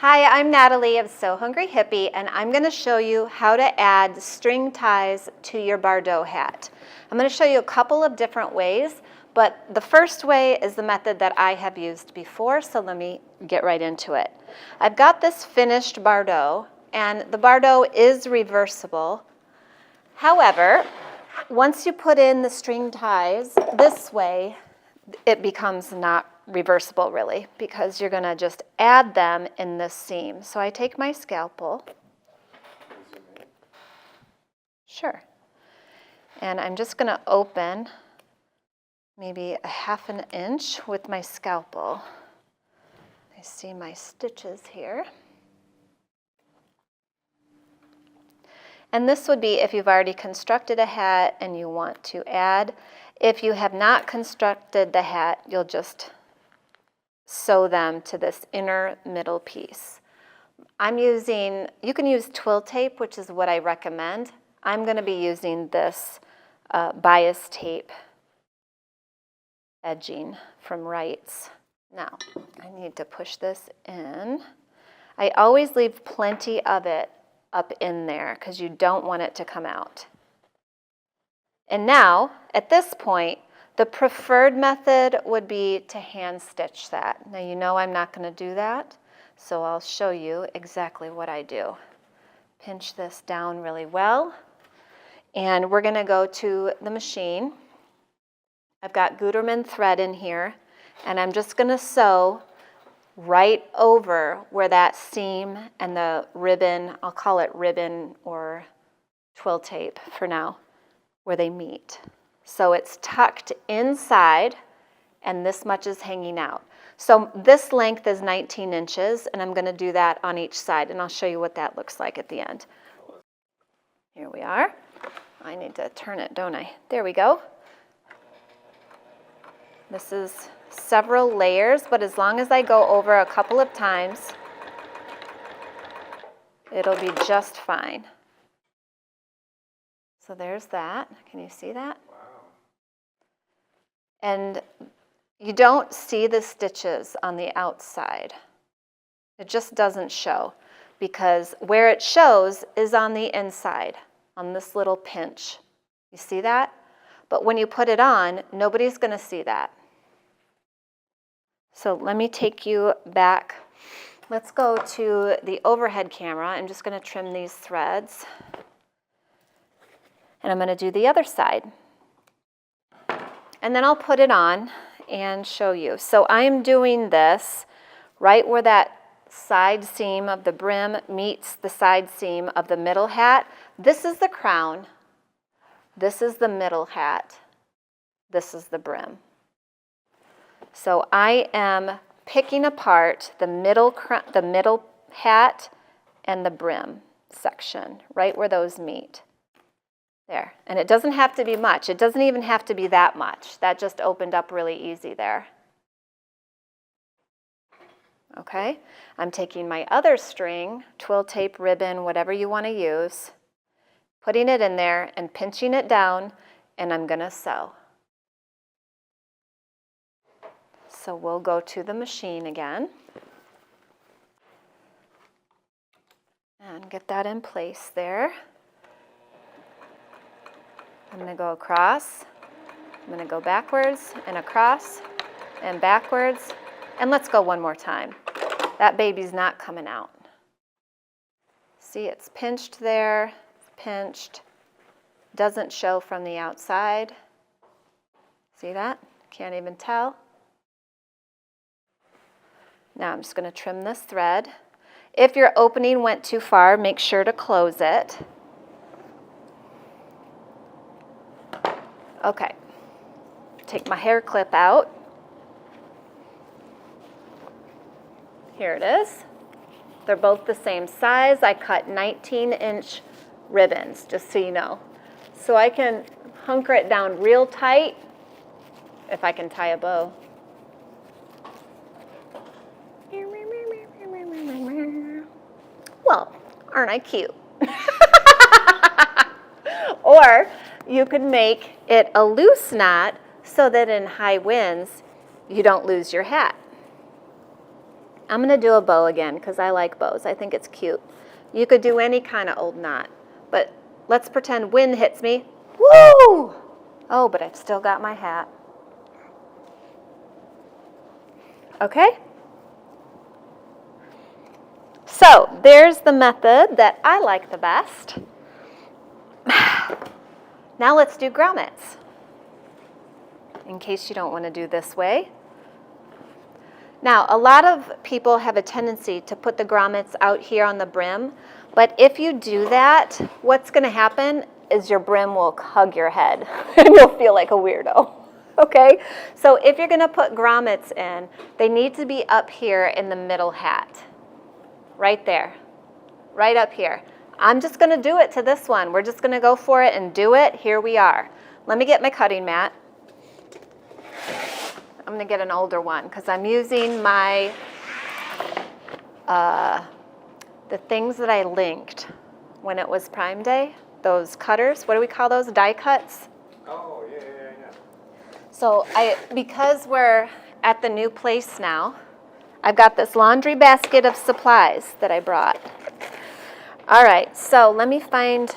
Hi, I'm Natalie of So Hungry Hippie, and I'm going to show you how to add string ties to your Bardot hat. I'm going to show you a couple of different ways, but the first way is the method that I have used before, so let me get right into it. I've got this finished Bardot, and the Bardot is reversible. However, once you put in the string ties this way, it becomes not reversible really, because you're going to just add them in this seam. So I take my scalpel. Sure. And I'm just going to open maybe a ½ an inch with my scalpel. I see my stitches here. And this would be if you've already constructed a hat and you want to add. If you have not constructed the hat, you'll just sew them to this inner middle piece. You can use twill tape, which is what I recommend. I'm going to be using this bias tape edging from Wright's. Now, I need to push this in. I always leave plenty of it up in there because you don't want it to come out. And now, at this point, the preferred method would be to hand stitch that. Now you know I'm not going to do that, so I'll show you exactly what I do. Pinch this down really well, and we're going to go to the machine. I've got Gutermann thread in here, and I'm just going to sew right over where that seam and the ribbon, I'll call it ribbon or twill tape for now, where they meet. So it's tucked inside, and this much is hanging out. So this length is 19 inches, and I'm going to do that on each side, and I'll show you what that looks like at the end. Here we are. I need to turn it, don't I? There we go. This is several layers, but as long as I go over a couple of times, it'll be just fine. So there's that. Can you see that? And you don't see the stitches on the outside. It just doesn't show, because where it shows is on the inside, on this little pinch. You see that? But when you put it on, nobody's going to see that. So let me take you back. Let's go to the overhead camera. I'm just going to trim these threads. And I'm going to do the other side. And then I'll put it on and show you. So I'm doing this right where that side seam of the brim meets the side seam of the middle hat. This is the crown. This is the middle hat. This is the brim. So I am picking apart the middle hat and the brim section, right where those meet. There. And it doesn't have to be much. It doesn't even have to be that much. That just opened up really easy there. Okay. I'm taking my other string, twill tape, ribbon, whatever you want to use, putting it in there and pinching it down, and I'm going to sew. So we'll go to the machine again and get that in place there. I'm going to go across, I'm going to go backwards and across and backwards, and let's go one more time. That baby's not coming out. See, it's pinched there, pinched, doesn't show from the outside. See that? Can't even tell. Now I'm just going to trim this thread. If your opening went too far, make sure to close it. Okay, take my hair clip out. Here it is. They're both the same size. I cut 19-inch ribbons, just so you know. So I can hunker it down real tight if I can tie a bow. Well, aren't I cute? Or you could make it a loose knot so that in high winds you don't lose your hat. I'm going to do a bow again because I like bows. I think it's cute. You could do any kind of old knot, but let's pretend wind hits me. Woo! Oh, but I've still got my hat. Okay? So there's the method that I like the best. Now let's do grommets. In case you don't want to do this way. Now, a lot of people have a tendency to put the grommets out here on the brim, but if you do that, what's going to happen is your brim will hug your head and you'll feel like a weirdo. Okay? So if you're going to put grommets in, they need to be up here in the middle hat. Right there. Right up here. I'm just going to do it to this one. We're just going to go for it and do it. Here we are. Let me get my cutting mat. I'm going to get an older one because I'm using my, the things that I linked when it was Prime Day. Those cutters. What do we call those? Die cuts? Oh, yeah. So because we're at the new place now, I've got this laundry basket of supplies that I brought. All right, so let me find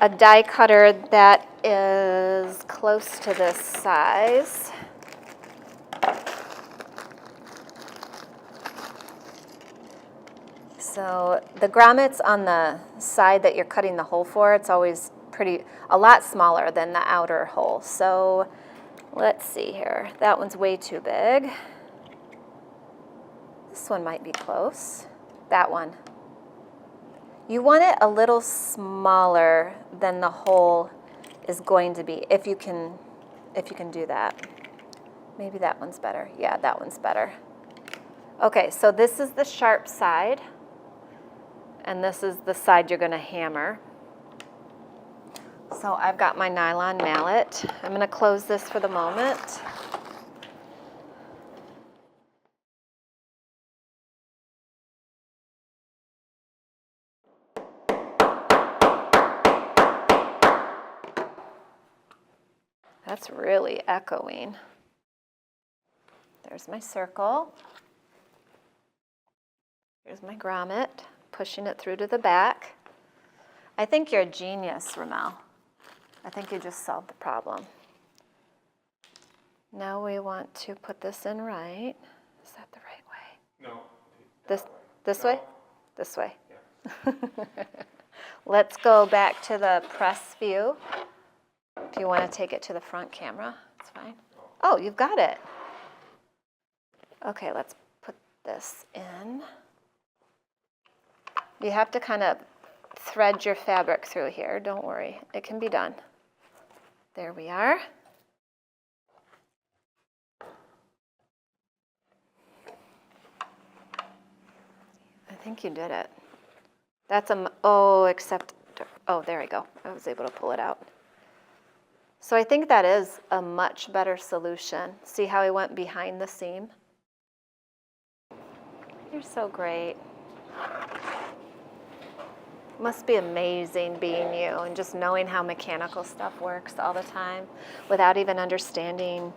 a die cutter that is close to this size. So the grommets on the side that you're cutting the hole for, it's always a lot smaller than the outer hole. So let's see here. That one's way too big. This one might be close. That one. You want it a little smaller than the hole is going to be, if you can do that. Maybe that one's better. Yeah, that one's better. Okay, so this is the sharp side, and this is the side you're going to hammer. So I've got my nylon mallet. I'm going to close this for the moment. That's really echoing. There's my circle. Here's my grommet, pushing it through to the back. I think you're a genius, Ramel. I think you just solved the problem. Now we want to put this in right. Is that the right way? No. This way? This way. Yeah. Let's go back to the press view. If you want to take it to the front camera, it's fine. Oh, you've got it. Okay, let's put this in. You have to kind of thread your fabric through here. Don't worry, it can be done. There we are. I think you did it. That's oh, there we go. I was able to pull it out. So I think that is a much better solution. See how I went behind the seam? You're so great. Must be amazing being you and just knowing how mechanical stuff works all the time without even understanding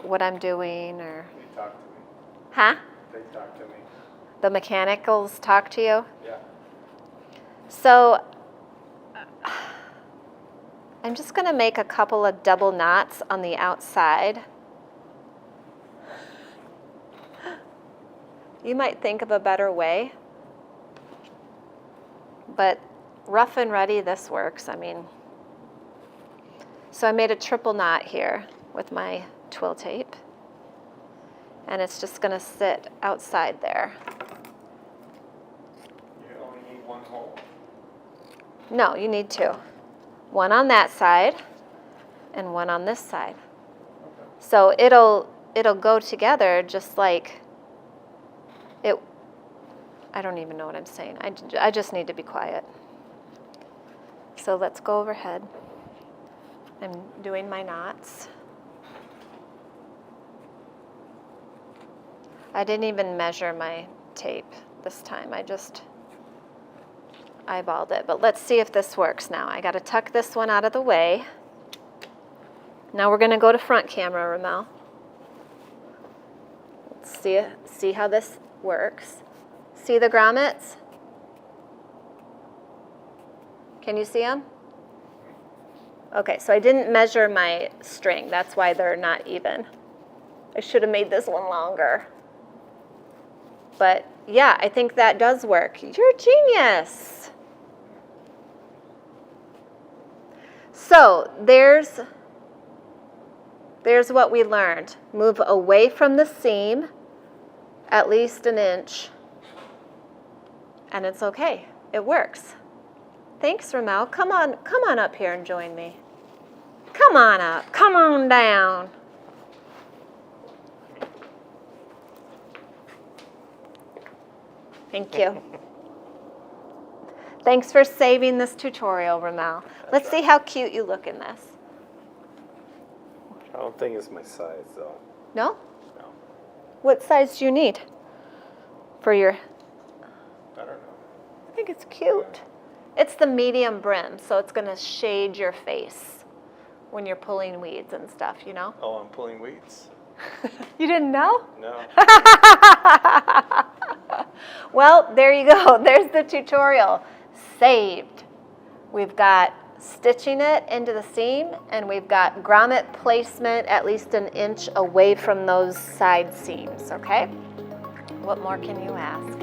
what I'm doing or... They talk to me. Huh? They talk to me. The mechanicals talk to you? Yeah. So I'm just going to make a couple of double knots on the outside. You might think of a better way, but rough and ready, this works. I mean, so I made a triple knot here with my twill tape, and it's just going to sit outside there. You only need one hole? No, you need two. One on that side and one on this side. Okay. So it'll go together just like it. I don't even know what I'm saying. I just need to be quiet. So let's go overhead. I'm doing my knots. I didn't even measure my tape this time. I just eyeballed it. But let's see if this works now. I got to tuck this one out of the way. Now we're going to go to front camera, Ramel. Let's see how this works. See the grommets? Can you see them? Okay, so I didn't measure my string. That's why they're not even. I should have made this one longer. But yeah, I think that does work. You're a genius. So there's what we learned. Move away from the seam at least an inch. And it's okay. It works. Thanks, Ramel. Come on up here and join me. Come on up. Come on down. Thank you. Thanks for saving this tutorial, Ramel. Let's see how cute you look in this. I don't think it's my size, though. No? No. What size do you need for your... I don't know. I think it's cute. It's the medium brim, so it's going to shade your face when you're pulling weeds and stuff, you know? Oh, I'm pulling weeds? You didn't know? No. Well, there you go. There's the tutorial. Saved. We've got stitching it into the seam, and we've got grommet placement at least an inch away from those side seams, okay? What more can you ask?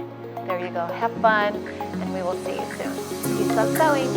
There you go. Have fun, and we will see you soon. Peace love sewing.